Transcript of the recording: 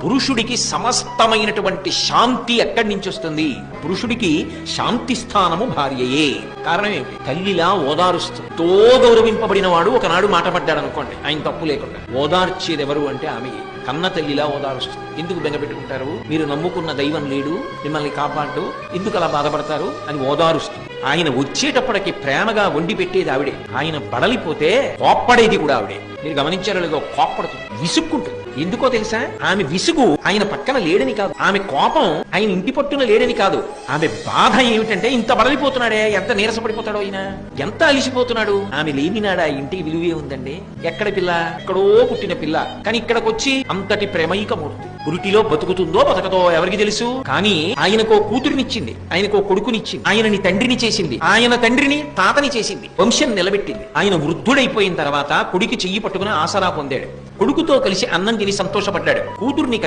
పురుషుడికి సమస్తమైనటువంటి శాంతి ఎక్కడి నుంచి వస్తుంది? పురుషుడికి శాంతి స్థానము భార్యయే. కారణం ఏమిటి? తల్లిలా ఓదారుస్తుంది. తో గౌరవింపబడిన వాడు ఒకనాడు మాట పడ్డాడు అనుకోండి, ఆయన తప్పు లేకుండా ఓదార్చేది ఎవరు అంటే ఆమె కన్న తల్లిలా ఓదారుస్తుంది. ఎందుకు బెంగపెట్టుకుంటారు? మీరు నమ్ముకున్న దైవం లేడు, మిమ్మల్ని కాపాడు, ఎందుకు అలా బాధపడతారు అని ఓదారుస్తుంది. ఆయన వచ్చేటప్పటికి ప్రేమగా వండి పెట్టేది ఆవిడే. ఆయన బడలిపోతే కోప్పడేది కూడా ఆవిడే. మీరు గమనించారో లేదో, కోప్పడుతుంది, విసుక్కుంటుంది. ఎందుకో తెలుసా? ఆమె విసుగు ఆయన పక్కన లేడని కాదు, ఆమె కోపం ఆయన ఇంటి పట్టున లేడని కాదు, ఆమె బాధ ఏమిటంటే ఇంత బడలిపోతున్నాడే, ఎంత నీరసపడిపోతాడో ఆయన, ఎంత అలిసిపోతున్నాడు. ఆమె లేనినాడా ఇంటికి విలువే ఉందండి. ఎక్కడ పిల్ల? ఎక్కడో పుట్టిన పిల్ల, కానీ ఇక్కడికి వచ్చి అంతటి ప్రేమైకమూర్తి. పురిటిలో బతుకుతుందో బతకదో ఎవరికి తెలుసు, కానీ ఆయనకో కూతురినిచ్చింది, ఆయనకో కొడుకునిచ్చింది, ఆయనని తండ్రిని చేసింది, ఆయన తండ్రిని తాతని చేసింది, వంశం నిలబెట్టింది. ఆయన వృద్ధుడైపోయిన తర్వాత కొడుకు చెయ్యి పట్టుకుని ఆసరా పొందాడు, కొడుకుతో కలిసి అన్నం తిని సంతోషపడ్డాడు, కూతుర్ని